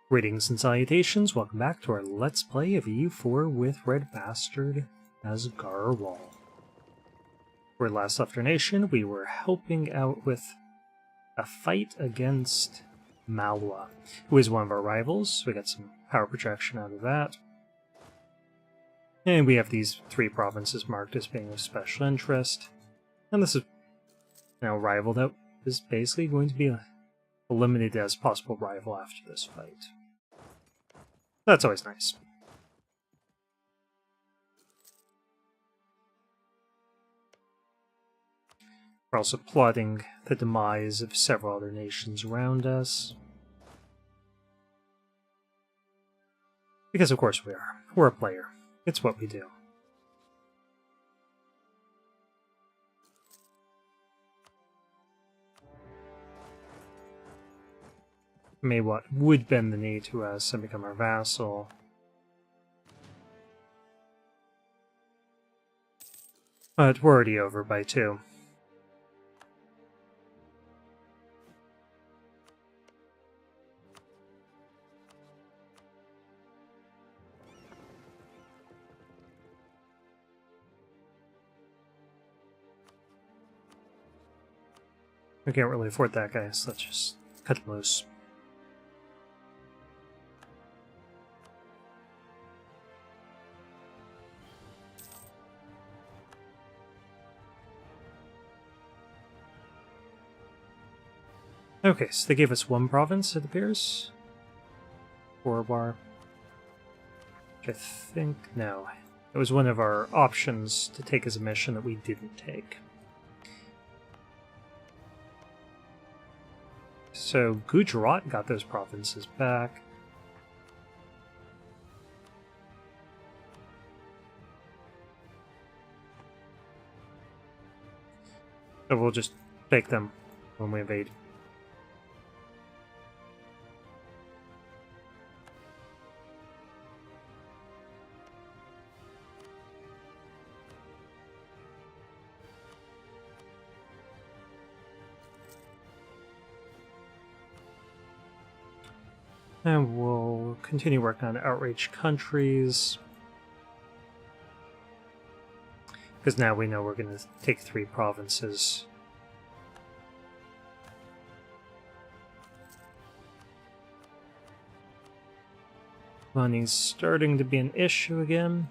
Greetings and salutations, welcome back to our Let's Play of EU4 with RedBstrd as Garhwal. Where last left our nation, we were helping out with a fight against Malwa, who is one of our rivals. We got some power projection out of that. And we have these three provinces marked as being of special interest. And this is now a rival that is basically going to be eliminated as possible rival after this fight. That's always nice. We're also plotting the demise of several other nations around us. Because of course we are. We're a player. It's what we do. May what would bend the knee to us and become our vassal. But we're already over by 2. We can't really afford that guy, so let's just cut him loose. Okay, so they gave us one province, it appears. Bar. Which I think, no. It was one of our options to take as a mission that we didn't take. So Gujarat got those provinces back. So we'll just take them when we invade. And we'll continue working on outraged countries. Because now we know we're going to take 3 provinces. Money's starting to be an issue again.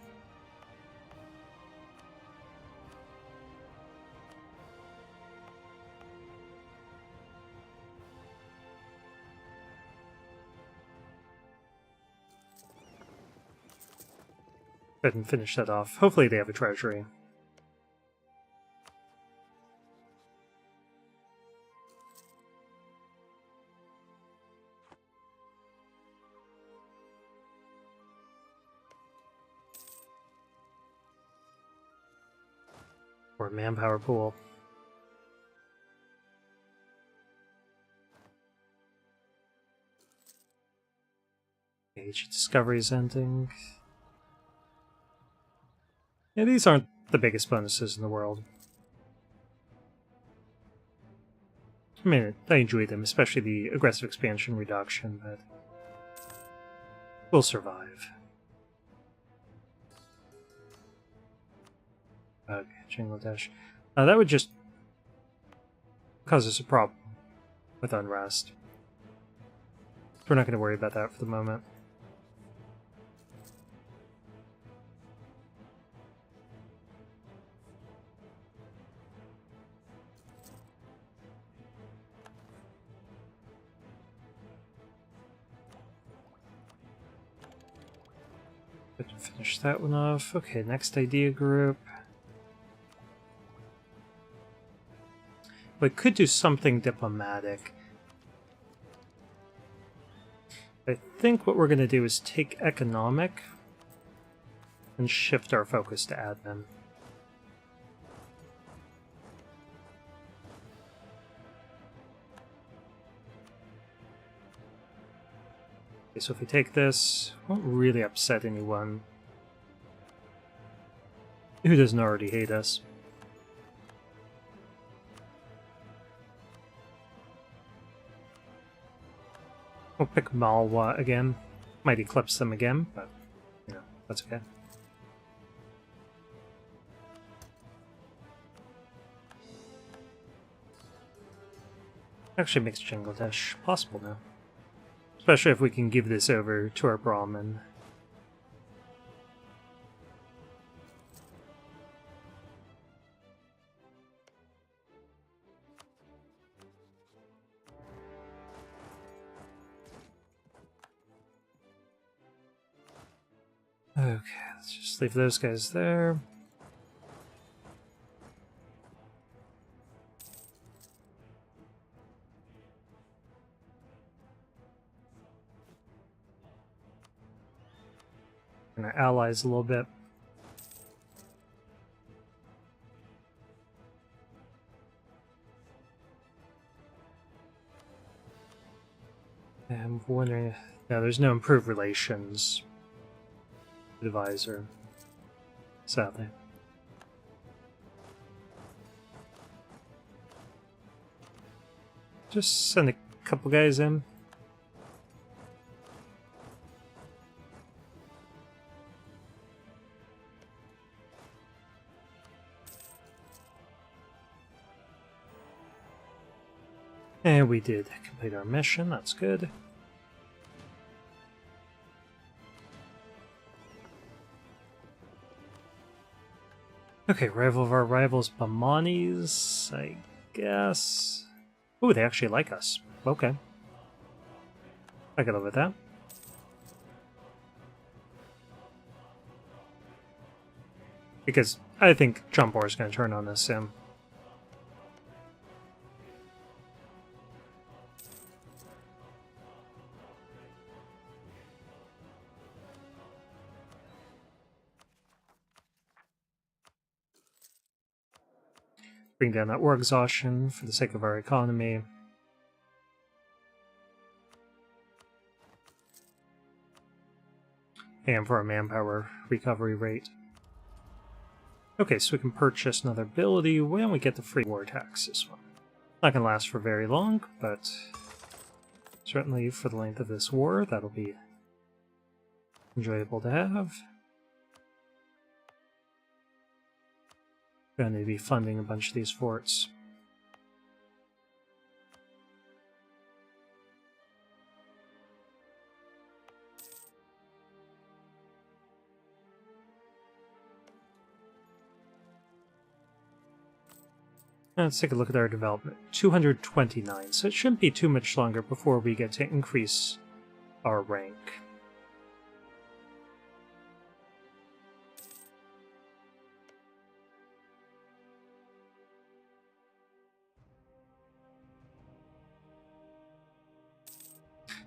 Go ahead and finish that off. Hopefully they have a treasury. Or manpower pool. Age discovery's ending. Yeah, these aren't the biggest bonuses in the world. I mean, I enjoy them, especially the aggressive expansion reduction, but we'll survive. Okay, Bangladesh. That would just cause us a problem with unrest. We're not going to worry about that for the moment. Finish that one off. Okay, next idea group. We could do something diplomatic. I think what we're going to do is take economic and shift our focus to admin. Okay, so if we take this, it won't really upset anyone who doesn't already hate us. We'll pick Malwa again. Might eclipse them again, but, you know, that's okay. Actually makes Bangladesh possible now. Especially if we can give this over to our Brahmin. Okay, let's just leave those guys there. And our allies a little bit. And I'm wondering if... No, there's no improved relations. Advisor. Sadly. Just send a couple guys in. And we did complete our mission, that's good. Okay, rival of our rivals, Bamanis, I guess. Ooh, they actually like us. Okay. I can live with that. Because I think Jumpor is going to turn on us soon. Bring down that war exhaustion for the sake of our economy. And for our manpower recovery rate. Okay, so we can purchase another ability when we get the free war tax this one. Not going to last for very long, but certainly for the length of this war, that'll be enjoyable to have. Going to be funding a bunch of these forts. Let's take a look at our development. 229, so it shouldn't be too much longer before we get to increase our rank.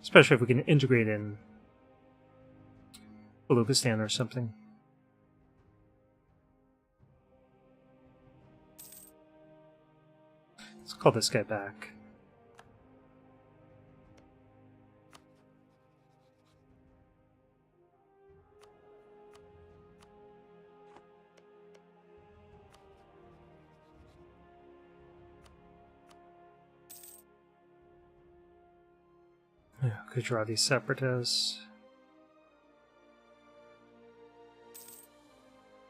Especially if we can integrate in Baluchistan or something. Let's call this guy back. Could draw these separatists.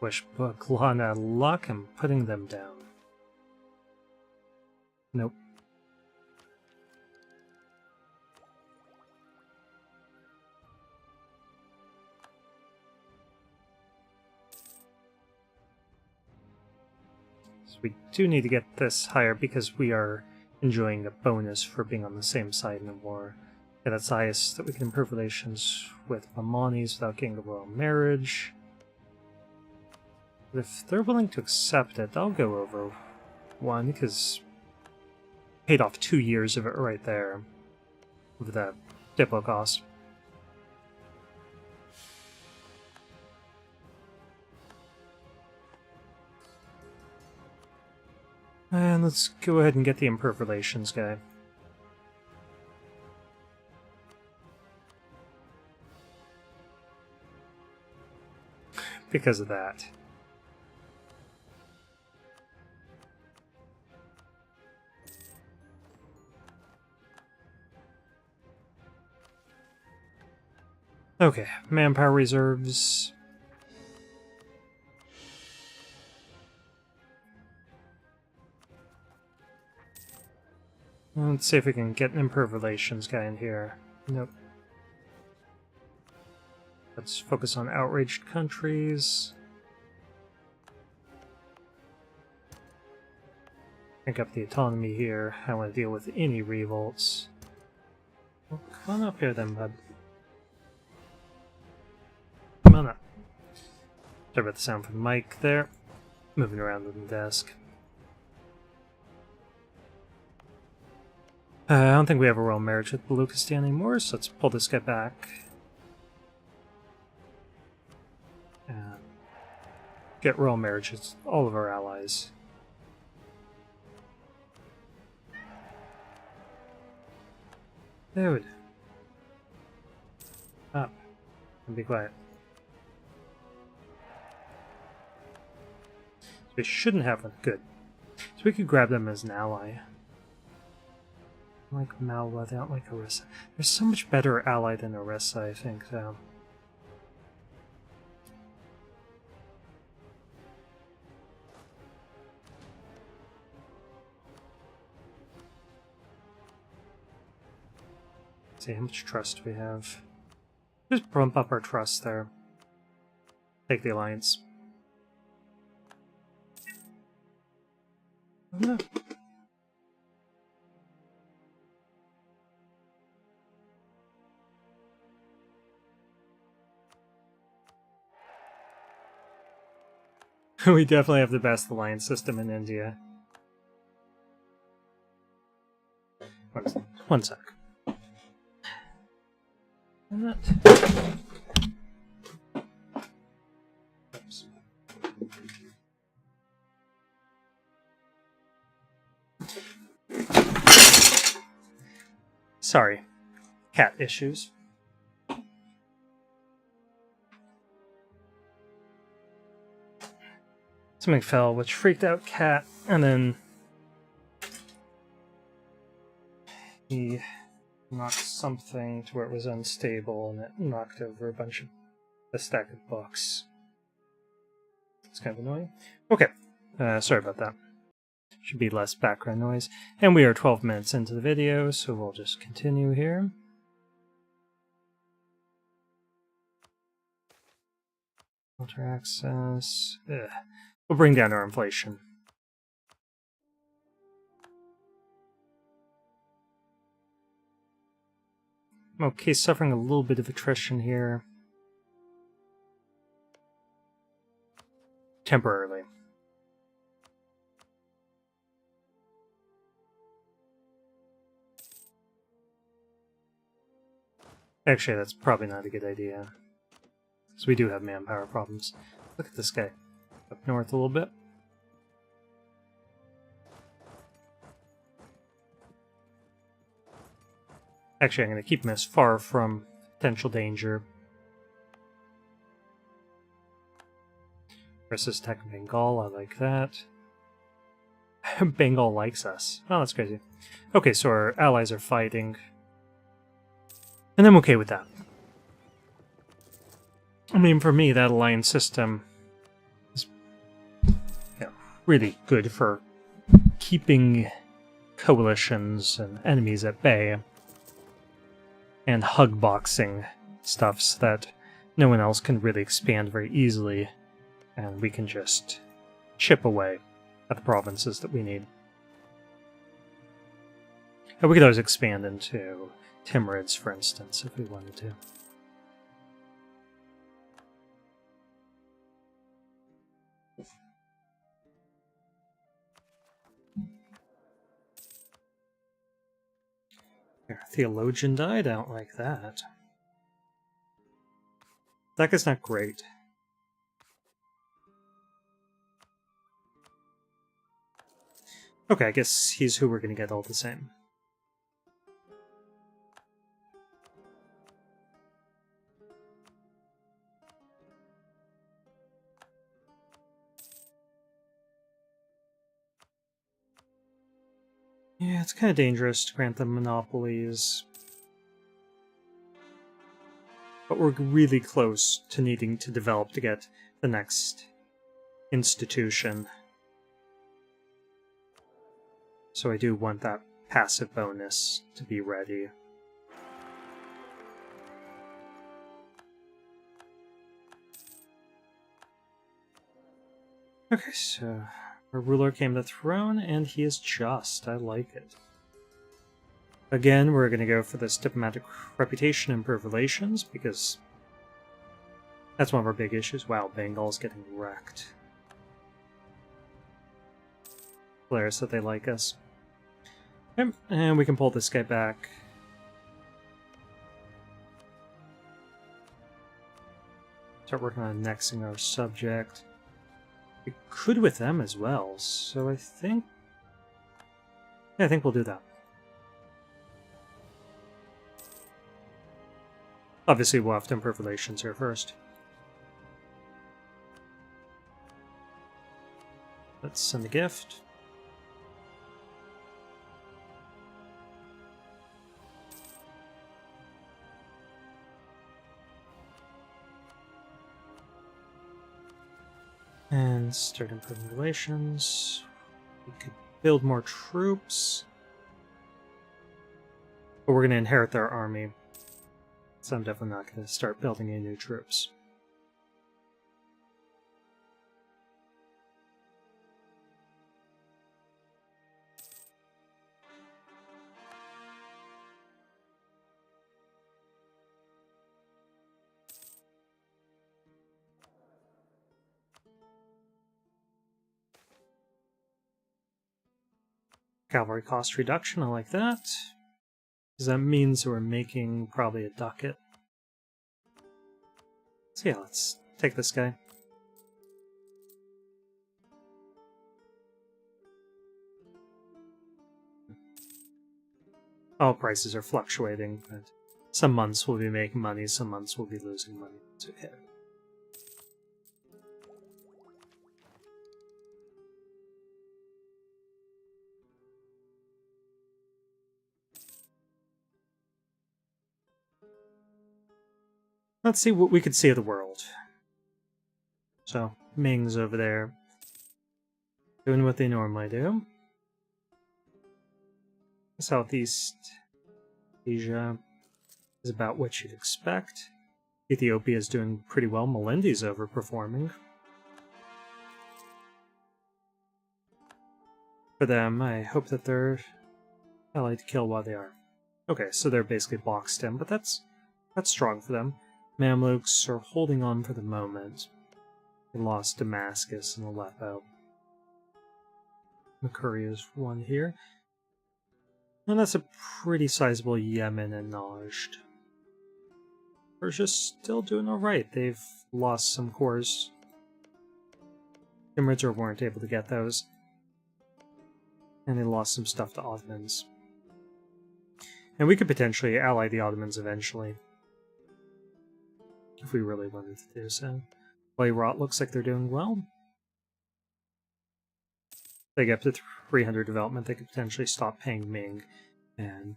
Wish Baklana luck and putting them down. Nope. So we do need to get this higher because we are enjoying a bonus for being on the same side in the war. Yeah, that's the highest that we can improve relations with Mamanis without getting a royal marriage. But if they're willing to accept it, I'll go over one, because paid off 2 years of it right there with that diplo cost. And let's go ahead and get the improved relations guy. Because of that. Okay, manpower reserves. Let's see if we can get an improved relations guy in here. Nope. Let's focus on outraged countries. Pick up the autonomy here. I want to deal with any revolts. Well, come on up here then, bud. Come on up. Sorry about the sound from the mic there. Moving around on the desk. I don't think we have a royal marriage with Baluchistan anymore, so let's pull this guy back. And get royal marriage with all of our allies. Dude. Up. And be quiet. So we shouldn't have one. Good. So we could grab them as an ally. I like Malwa, they don't like Orissa. There's so much better ally than Orissa, I think, so. Let's see, how much trust we have? Just bump up our trust there. Take the alliance. Oh, no. We definitely have the best alliance system in India. One sec. And that. Oops. Sorry. Cat issues. Something fell, which freaked out Cat, and then he knocked something to where it was unstable, and it knocked over a stack of books. It's kind of annoying. Okay, sorry about that. Should be less background noise. And we are 12 minutes into the video, so we'll just continue here. Filter access. Ugh. We'll bring down our inflation. Okay, suffering a little bit of attrition here. Temporarily. Actually, that's probably not a good idea. Because we do have manpower problems. Look at this guy. Up north a little bit. Actually, I'm going to keep him as far from potential danger. Versus Tech Bengal, I like that. Bengal likes us. Oh, that's crazy. Okay, so our allies are fighting. And I'm okay with that. I mean, for me, that alliance system is really good for keeping coalitions and enemies at bay. And hug-boxing stuff so that no one else can really expand very easily. And we can just chip away at the provinces that we need. And we could always expand into Timurids, for instance, if we wanted to. Our theologian died? I don't like that. That guy's not great. Okay, I guess he's who we're gonna get all the same. Yeah, it's kind of dangerous to grant them monopolies. But we're really close to needing to develop to get the next institution. So I do want that passive bonus to be ready. Okay, so our ruler came to the throne, and he is just. I like it. Again, we're going to go for this diplomatic reputation and improve relations, because that's one of our big issues. Wow, Bengal's getting wrecked. Hilarious that they like us. Okay, and we can pull this guy back. Start working on annexing our subject. We could with them as well, so I think... yeah, I think we'll do that. Obviously, we'll have to improve relations here first. Let's send a gift. And start improving relations. We could build more troops. But we're going to inherit their army. So I'm definitely not going to start building any new troops. Cavalry cost reduction, I like that. Because that means we're making probably a ducat. So yeah, let's take this guy. All prices are fluctuating, but some months we'll be making money, some months we'll be losing money. It's okay. Let's see what we could see of the world. So, Ming's over there, doing what they normally do. Southeast Asia is about what you'd expect. Ethiopia is doing pretty well. Melindi's overperforming. For them, I hope that they're allied to kill while they are. Okay, so they're basically boxed in, but that's strong for them. Mamluks are holding on for the moment. They lost Damascus and Aleppo. Makuri is one here. And that's a pretty sizable Yemen and Najd. Persia's still doing alright. They've lost some cores. Timurids weren't able to get those. And they lost some stuff to Ottomans. And we could potentially ally the Ottomans eventually. If we really wanted to do so. Rot looks like they're doing well. They get up to 300 development, they could potentially stop paying Ming and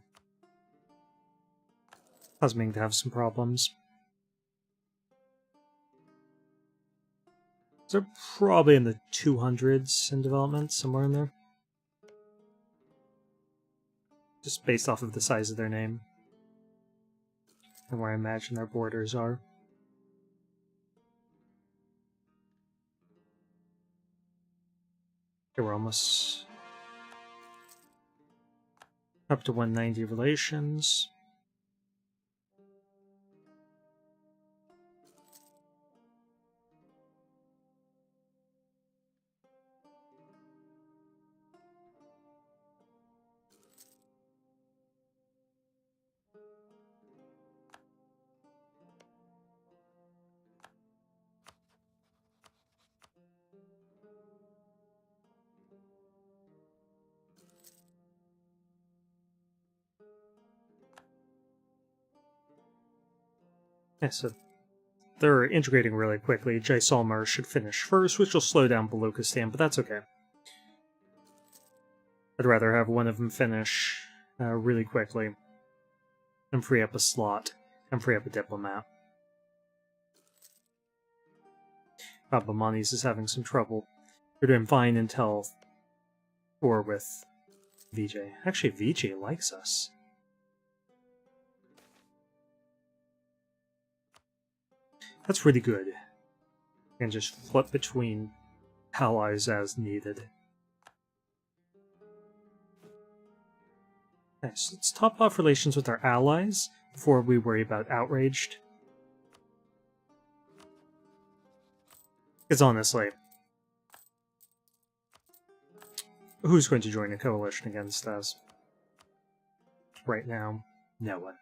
cause Ming to have some problems. So they're probably in the 200s in development, somewhere in there. Just based off of the size of their name. And where I imagine their borders are. Okay, we're almost up to 190 relations. Yeah, so they're integrating really quickly. Jaisalmer should finish first, which will slow down Baluchistan, but that's okay. I'd rather have one of them finish really quickly and free up a slot and free up a diplomat. Manis is having some trouble. We're doing fine until 4 with VJ. Actually, VJ likes us. That's really good. And just flip between allies as needed. Okay, so let's top off relations with our allies before we worry about outraged. Because honestly, who's going to join a coalition against us? Right now, no one.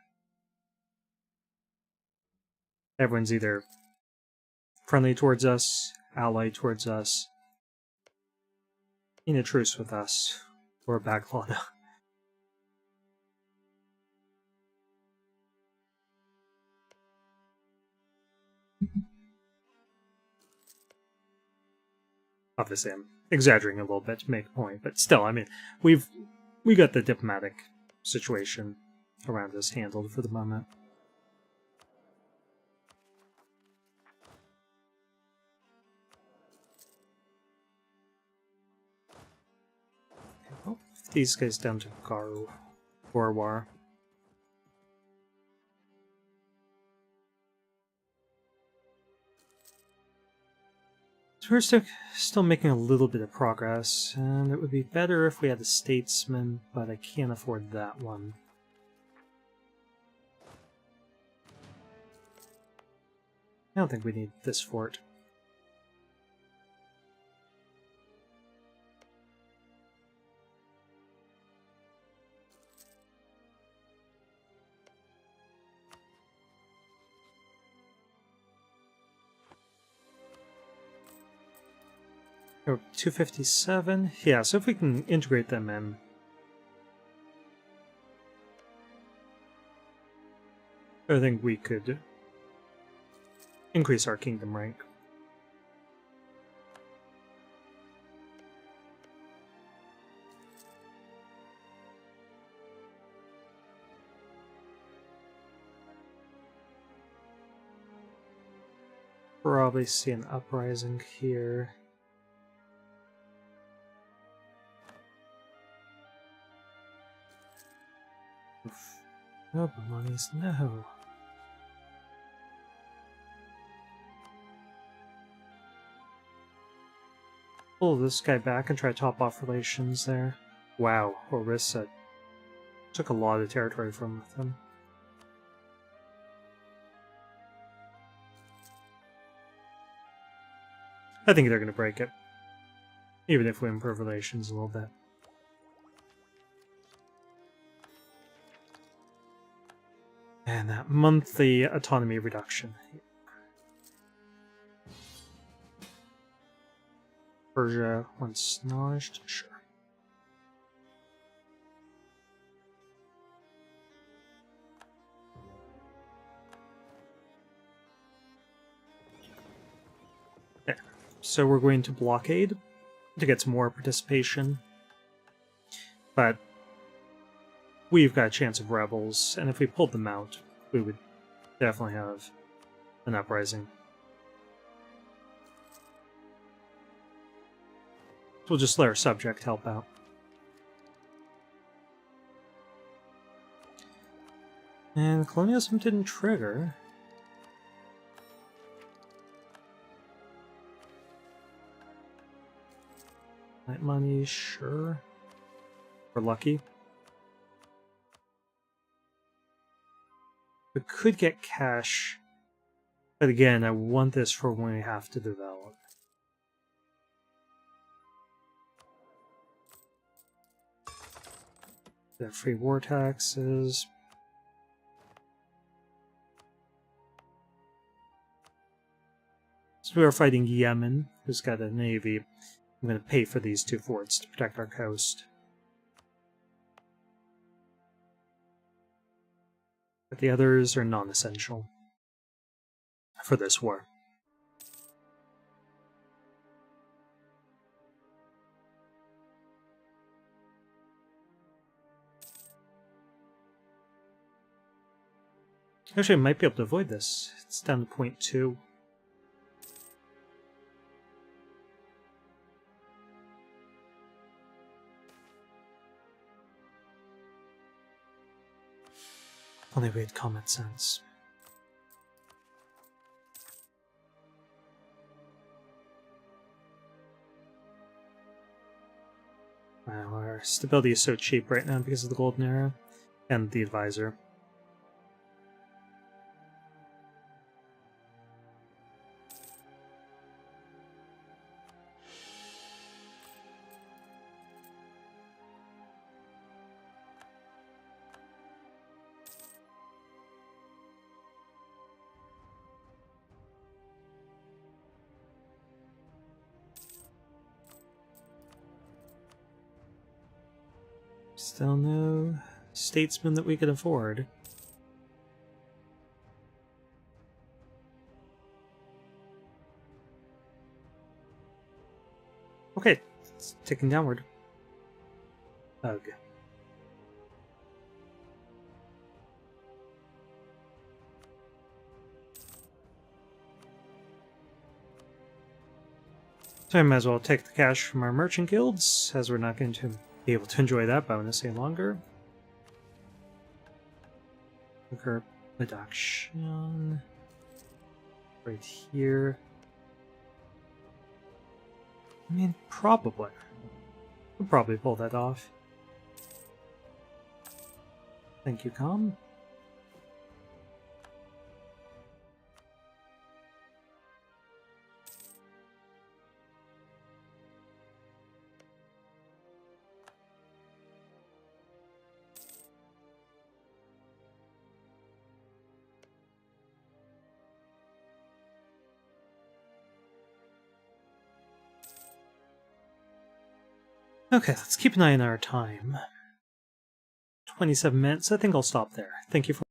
Everyone's either friendly towards us, allied towards us, in a truce with us, or a backlog. Obviously, I'm exaggerating a little bit to make a point, but still, I mean, we got the diplomatic situation around us handled for the moment. Okay, well, these guys down to Garhwal. So we're still making a little bit of progress, and it would be better if we had a statesman, but I can't afford that one. I don't think we need this fort. Oh, 257? Yeah, so if we can integrate them in. I think we could increase our kingdom rank. Probably see an uprising here. No, monies, no. Pull this guy back and try to top off relations there. Wow, Orissa took a lot of territory from them. I think they're going to break it, even if we improve relations a little bit. And that monthly autonomy reduction. Persia, once acknowledged, sure. There. So we're going to blockade to get some more participation. But we've got a chance of rebels, and if we pulled them out, we would definitely have an uprising. We'll just let our subject help out. And colonialism didn't trigger. Night money, sure. We're lucky. We could get cash, but again, I want this for when we have to develop. The free war taxes. So we are fighting Yemen, who's got a navy. I'm going to pay for these 2 forts to protect our coast. But the others are non-essential for this war. Actually, I might be able to avoid this. It's down to 0.2. Only we had common sense. Wow, our stability is so cheap right now because of the golden era and the advisor. Still no statesman that we could afford. Okay, it's ticking downward. Ugh. So I might as well take the cash from our merchant guilds, as we're not going to be able to enjoy that bonus any longer. Worker production right here. I mean, probably. We'll probably pull that off. Thank you, Com. Okay, let's keep an eye on our time. 27 minutes. I think I'll stop there. Thank you for